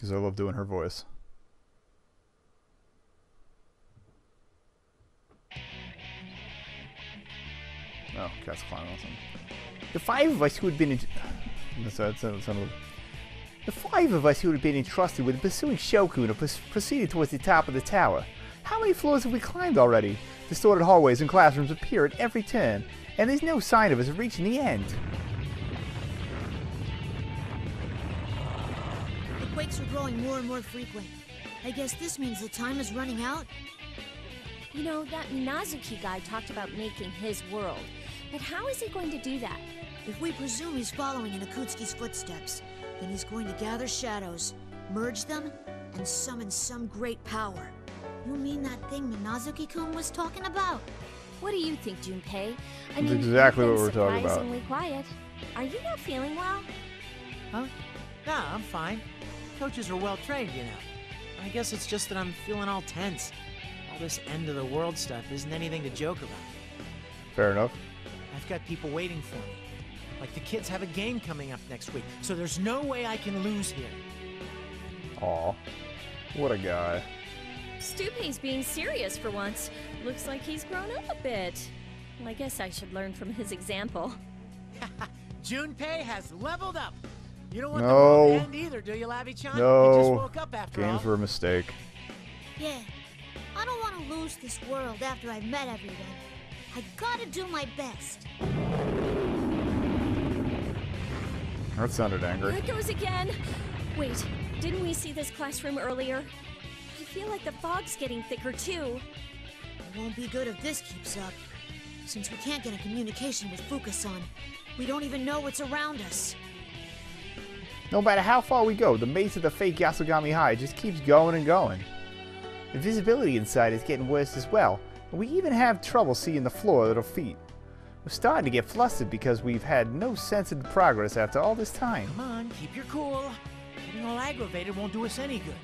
Because I love doing her voice. Oh, cat's climbing on something. The five of us who had been the five of us who had been entrusted with pursuing Shokun are proceeded towards the top of the tower. How many floors have we climbed already? Distorted hallways and classrooms appear at every turn, and there's no sign of us reaching the end. The quakes are growing more and more frequent. I guess this means the time is running out? You know, that Minazuki guy talked about making his world. But how is he going to do that? If we presume he's following in Akutsuki's footsteps, then he's going to gather shadows, merge them, and summon some great power. You mean that thing Minazuki-kun was talking about? What do you think, Junpei? I That's mean, exactly you've what been we're talking about. surprisingly quiet. Are you not feeling well? Huh? Nah, I'm fine. Coaches are well trained, you know. I guess it's just that I'm feeling all tense. All this end of the world stuff isn't anything to joke about. Fair enough. I've got people waiting for me. Like the kids have a game coming up next week, so there's no way I can lose here. Aw. What a guy. Stupid's being serious for once. Looks like he's grown up a bit. Well, I guess I should learn from his example. Junpei has leveled up. You don't want No. the world to end either, do you, Lavi-chan? No. You just woke up after Games all. were a mistake. Yeah. I don't want to lose this world after I've met everyone. I gotta do my best. That sounded There angry. it goes again. Wait, didn't we see this classroom earlier? I feel like the fog's getting thicker too. It won't be good if this keeps up. Since we can't get in communication with Fuka-san, we don't even know what's around us. No matter how far we go, the maze of the fake Yasogami High just keeps going and going. The visibility inside is getting worse as well, and we even have trouble seeing the floor at our feet. We're starting to get flustered because we've had no sense of progress after all this time. Come on, keep your cool. Getting all aggravated won't do us any good.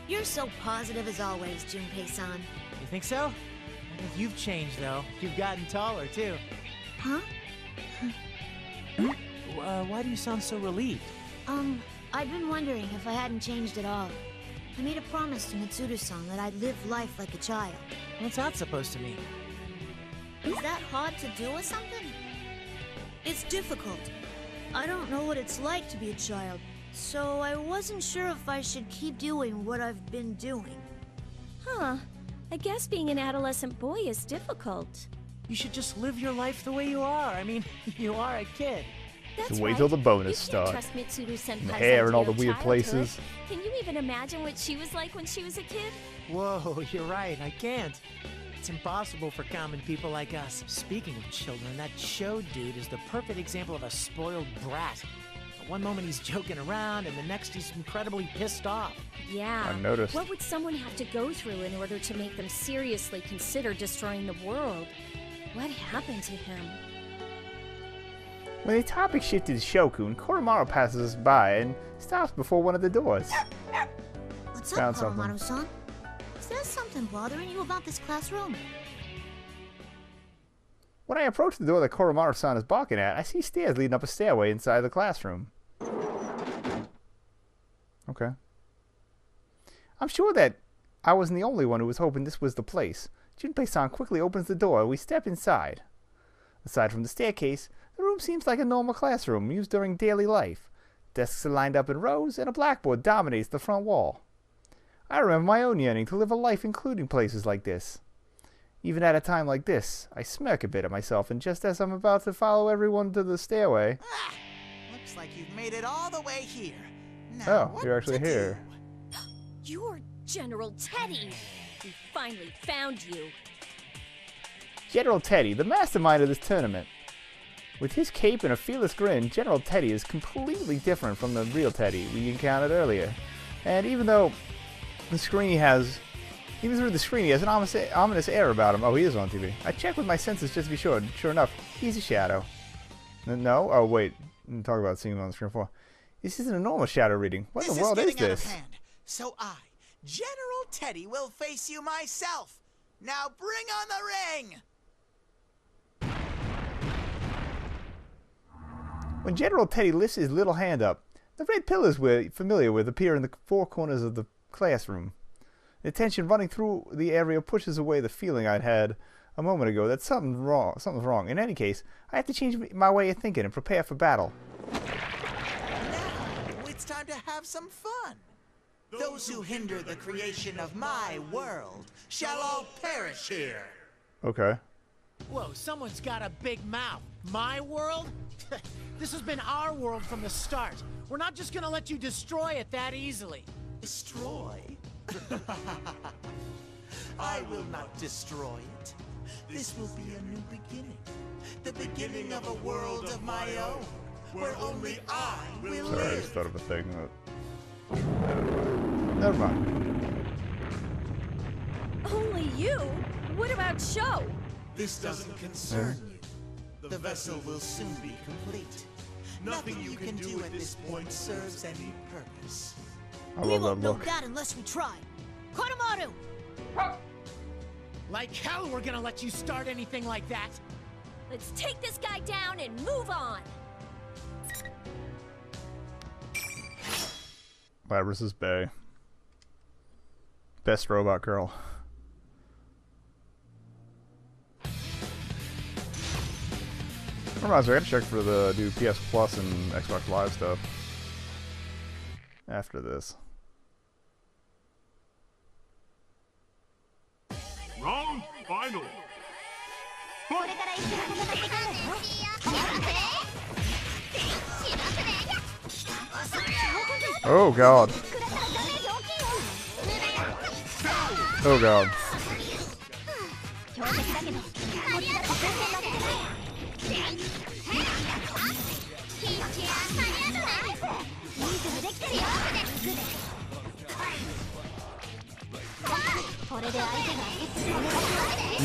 You're so positive as always, Junpei-san. You think so? I think you've changed, though. You've gotten taller, too. Huh? Why do you sound so relieved? I've been wondering if I hadn't changed at all. I made a promise to Mitsuru-san that I'd live life like a child. What's that supposed to mean? Is that hard to do or something? It's difficult. I don't know what it's like to be a child, so I wasn't sure if I should keep doing what I've been doing. Huh. I guess being an adolescent boy is difficult. You should just live your life the way you are. I mean, you are a kid. That's Just wait right. till the bonus You can't starts. trust Mitsuru-senpai's And the hair and all the idea of weird childhood. places. Can you even imagine what she was like when she was a kid? Whoa, you're right. I can't. It's impossible for common people like us. Speaking of children, that show dude is the perfect example of a spoiled brat. At one moment he's joking around, and the next he's incredibly pissed off. Yeah. I've noticed. What would someone have to go through in order to make them seriously consider destroying the world? What happened to him? When the topic shifted to Shokun, Koromaru passes us by and stops before one of the doors. What's Found up, something. Koromaru-san? Is there something bothering you about this classroom? When I approach the door that Koromaru-san is barking at, I see stairs leading up a stairway inside the classroom. Okay. I'm sure that I wasn't the only one who was hoping this was the place. Junpei-san quickly opens the door and we step inside. Aside from the staircase, the room seems like a normal classroom used during daily life. Desks are lined up in rows and a blackboard dominates the front wall. I remember my own yearning to live a life including places like this. Even at a time like this, I smirk a bit at myself, and just as I'm about to follow everyone to the stairway... Ah, looks like you've made it all the way here. Now, Oh, what you're actually to here. do? You're General Teddie! We finally found you. General Teddie, the mastermind of this tournament. With his cape and a fearless grin, General Teddie is completely different from the real Teddie we encountered earlier. And even though the screen has... Even through the screen, he has an ominous air about him. Oh, he is on TV. I checked with my senses just to be sure. And sure enough, he's a shadow. No? Oh, wait. I'm talking about seeing him on the screen before. This isn't a normal shadow reading. What in the world is getting out of this? hand. So I, General Teddie, will face you myself. Now bring on the ring! When General Teddie lifts his little hand up, The red pillars we're familiar with appear in the four corners of the classroom. The tension running through the area pushes away the feeling I'd had a moment ago that something's wrong. In any case, I have to change my way of thinking and prepare for battle. Now, it's time to have some fun. Those who hinder the creation of my world shall all perish here. Okay. Whoa, someone's got a big mouth. My world? This has been our world from the start. We're not just gonna let you destroy it that easily. Destroy? I will not destroy it. This will be a new beginning. The beginning of a world of my own, where only I will Sorry, I live. just thought of a thing. Never mind. Only you? What about Show? This doesn't concern you. The vessel will soon be complete. Nothing you can do at this point serves any purpose. I We love won't that know look. that unless we try. Kodomaru! Like hell we're gonna let you start anything like that. Let's take this guy down and move on. Vibrus's Bay. Best robot girl. Reminds me, I gotta check for the new PS Plus and Xbox Live stuff. After this. Round final. Oh god. Oh god.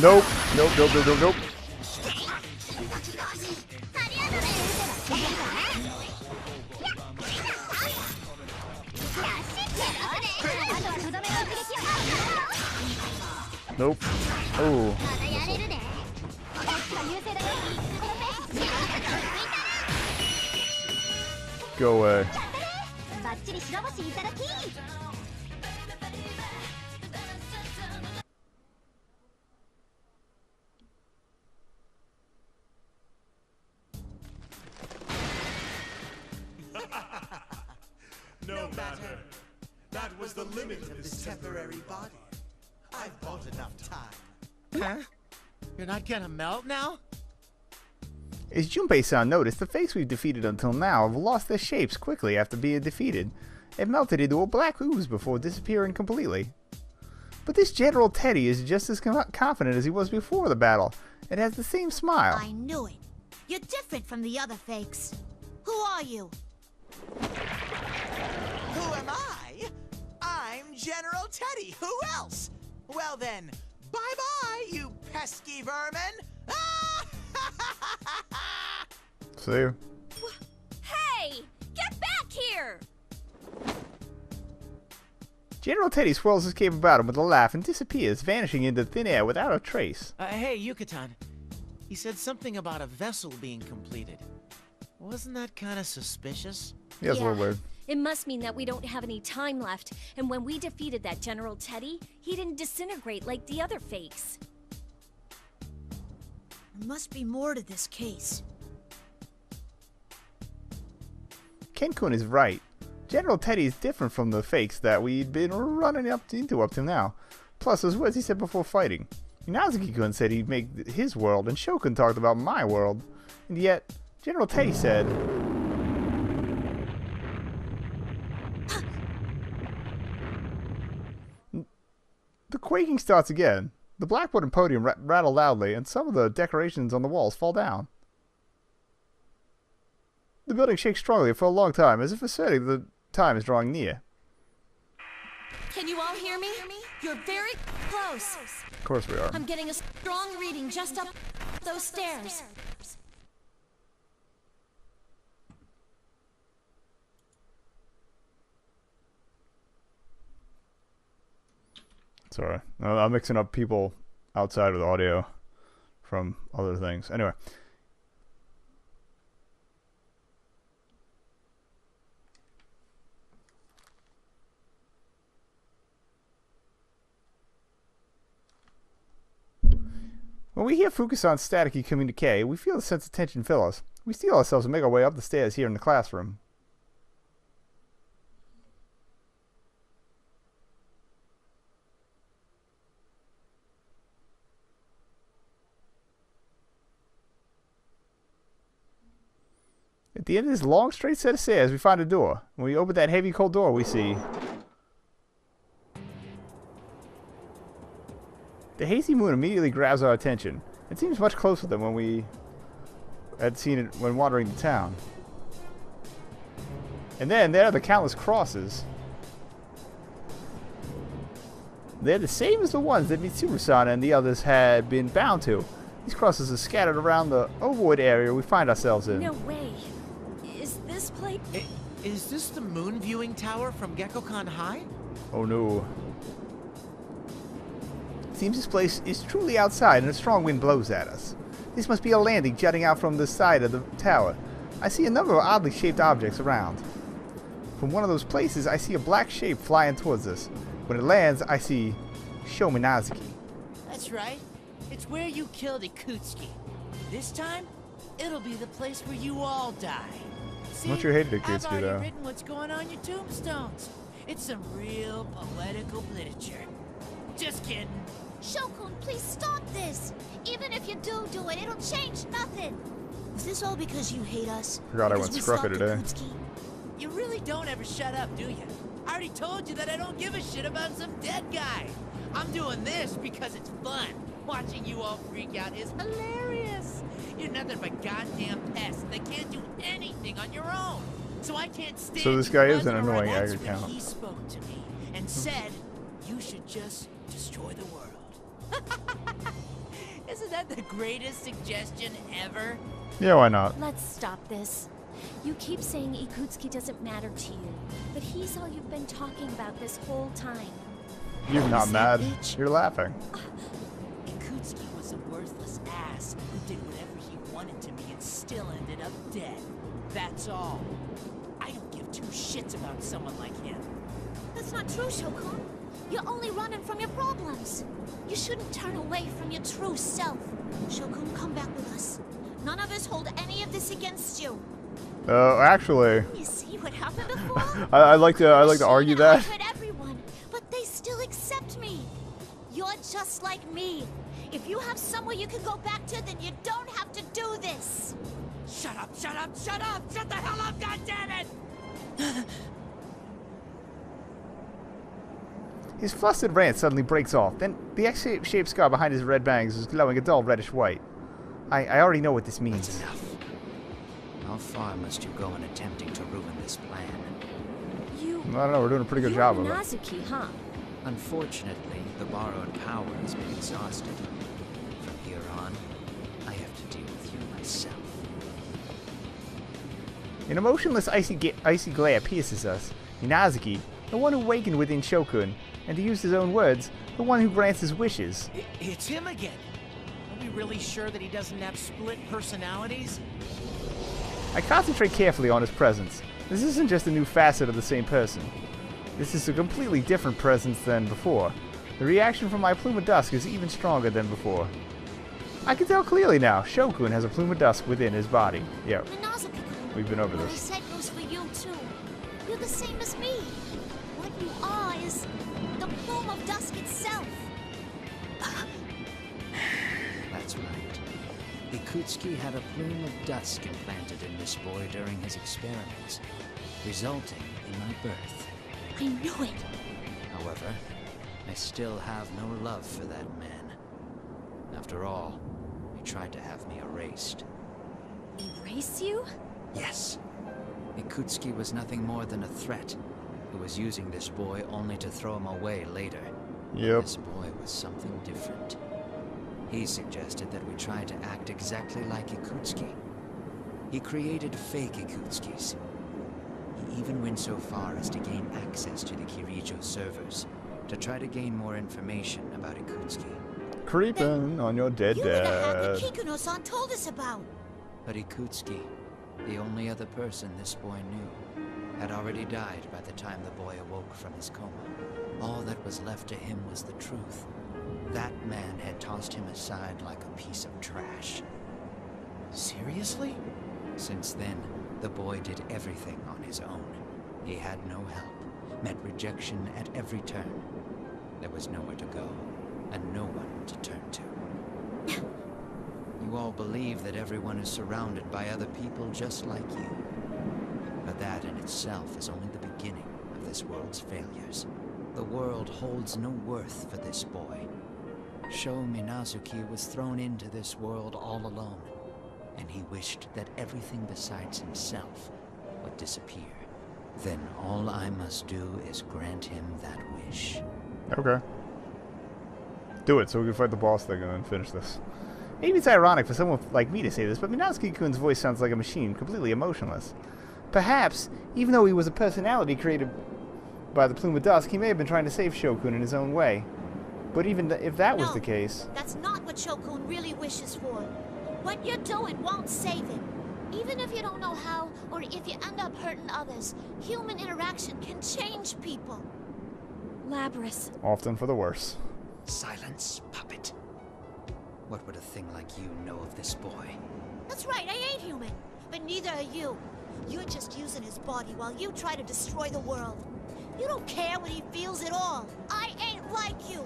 Nope. Nope, nope, nope, nope, nope. Nope. Oh. Go away. No matter. That was the limit of this temporary body. I've bought enough time. Huh? You're not gonna melt now? As Junpei-san noticed, the fakes we've defeated until now have lost their shapes quickly after being defeated. It melted into a black ooze before disappearing completely. But this General Teddie is just as confident as he was before the battle. It has the same smile. I knew it. You're different from the other fakes. Who are you? Who am I? I'm General Teddie. Who else? Well then, bye-bye, you pesky vermin. See you. Hey! Get back here! General Teddie swirls his cape about him with a laugh and disappears, vanishing into thin air without a trace. Hey, Yucatan. He said something about a vessel being completed. Wasn't that kind of suspicious? Yeah, it's a little Yeah. weird. It must mean that we don't have any time left, and when we defeated that General Teddie, he didn't disintegrate like the other fakes. There must be more to this case. Ken-kun is right. General Teddie is different from the fakes that we'd been running into up to now. Plus, as well as he said before fighting. Inazuki-kun said he'd make his world, and Shokun talked about my world. And yet, General Teddie said... The quaking starts again. The black wooden podium rattle loudly, and some of the decorations on the walls fall down. The building shakes strongly for a long time, as if asserting the time is drawing near. Can you all hear me? You're very close. Of course we are. I'm getting a strong reading just up those stairs. Sorry. I'm mixing up people outside with audio from other things. Anyway. When we hear Fukusan's staticky communique, we feel a sense of tension fill us. We steel ourselves and make our way up the stairs here in the classroom. At the end of this long, straight set of stairs, we find a door. When we open that heavy, cold door, we see the hazy moon immediately grabs our attention. It seems much closer than when we had seen it when wandering the town. And then there are the countless crosses. They're the same as the ones that Mitsuru-san and the others had been bound to. These crosses are scattered around the Overwood area we find ourselves in. No way. Is this place... Is this the moon viewing tower from Gekkoukan High? Oh no. It seems this place is truly outside and a strong wind blows at us. This must be a landing jutting out from the side of the tower. I see a number of oddly shaped objects around. From one of those places, I see a black shape flying towards us. When it lands, I see shmumanity. That's right. It's where you killed Ikutsuki. This time, it'll be the place where you all die. See, Don't you hate Ikutsuki, I've already though? written what's going on your tombstones. It's some real poetical literature. Just kidding. Shokun, please stop this! Even if you do it, it'll change nothing! Is this all because you hate us? Forgot I Because went we scruffy stopped today. Ikutsuki? You really don't ever shut up, do you? I already told you that I don't give a shit about some dead guy. I'm doing this because it's fun. Watching you all freak out is hilarious. You're nothing but goddamn pests that can't do anything on your own. So I can't stand. So this guy is an buzzing around. annoying That's ag when account. He spoke to me and said, "You should just destroy the world." Isn't that the greatest suggestion ever? Yeah, why not? Let's stop this. You keep saying Ikutsuki doesn't matter to you, but he's all you've been talking about this whole time. You're not Is that mad. bitch? You're laughing. Ikutsuki was a worthless ass who did whatever he wanted to me and still ended up dead. That's all. I don't give two shits about someone like him. That's not true, Shokun. You're only running from your problems. You shouldn't turn away from your true self. Shokun, come back with us. None of us hold any of this against you. Actually, You see what happened before? I like to argue I that. hurt everyone, but they still accept me. You're just like me. If you have somewhere you can go back to, then you don't have to do this. Shut up, shut up, shut up! Shut the hell up, goddammit! His flustered rant suddenly breaks off. Then the X-shaped scar behind his red bangs is glowing a dull reddish white. I already know what this means. That's enough. How far must you go in attempting to ruin this plan? You... I don't know, we're doing a pretty good You're job of it. Nazuki, huh? Unfortunately, the borrowed power has been exhausted. From here on, I have to deal with you myself. An emotionless icy glare pierces us. Inazuki, the one who awakened within Shokun, and to use his own words, the one who grants his wishes. It's him again. Are we really sure that he doesn't have split personalities? I concentrate carefully on his presence. This isn't just a new facet of the same person. This is a completely different presence than before. The reaction from my plume of dusk is even stronger than before. I can tell clearly now, Shokun has a plume of dusk within his body. Yeah, Minazuki-kun, we've been over what I this. said goes for you, too. You're the same as me. What you are is the plume of dusk itself. That's right. Ikutsuki had a plume of dusk implanted in this boy during his experiments, resulting in my birth. I knew it. However, I still have no love for that man. After all, he tried to have me erased. Erase you? Yes. Ikutsuki was nothing more than a threat, who was using this boy only to throw him away later. Yep. This boy was something different. He suggested that we try to act exactly like Ikutsuki. He created fake Ikutskis. He even went so far as to gain access to the Kirijo servers, to try to gain more information about Ikutsuki. Creeping on your dead You would have had dad. what Kikuno-san told us about. But Ikutsuki, the only other person this boy knew, had already died by the time the boy awoke from his coma. All that was left to him was the truth. that man had tossed him aside like a piece of trash. Seriously? Since then, the boy did everything on his own. He had no help, met rejection at every turn. There was nowhere to go, and no one to turn to. You all believe that everyone is surrounded by other people just like you. But that in itself is only the beginning of this world's failures. The world holds no worth for this boy. Sho Minazuki was thrown into this world all alone, and he wished that everything besides himself would disappear. Then all I must do is grant him that wish. Okay. Do it so we can fight the boss thing and then finish this. Maybe it's ironic for someone like me to say this, but Minazuki-kun's voice sounds like a machine, completely emotionless. Perhaps, even though he was a personality created by the Plume of Dusk, he may have been trying to save Shokun in his own way. But even if that was the case... That's not what Shokun really wishes for. What you're doing won't save him. Even if you don't know how, or if you end up hurting others, human interaction can change people. Labrys. Often for the worse. Silence, puppet. What would a thing like you know of this boy? That's right, I ain't human. But neither are you. You're just using his body while you try to destroy the world. You don't care what he feels at all. I ain't like you.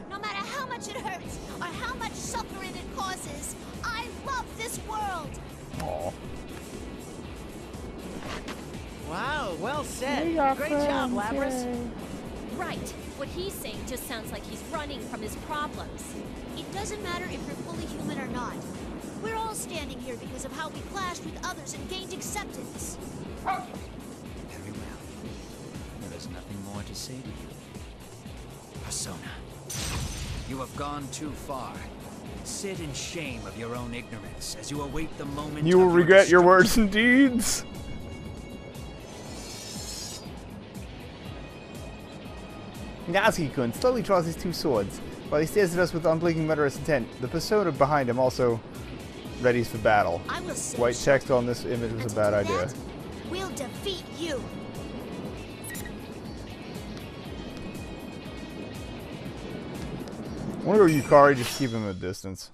No matter how much it hurts, or how much suffering it causes, I love this world. Aww. Wow, well said. Great job, Labrys. Right. What he's saying just sounds like he's running from his problems. It doesn't matter if you're fully human or not. We're all standing here because of how we clashed with others and gained acceptance. Very well. There is nothing more to say to you. Persona, you have gone too far. Sit in shame of your own ignorance as you await the moment You will of regret your words destruction. and deeds. Minazuki-kun slowly draws his two swords. While he stares at us with unblinking murderous intent, the persona behind him also readies for battle. I will say White text on this image was a bad idea. We'll defeat you. I want to go Yukari, just keep him at a distance.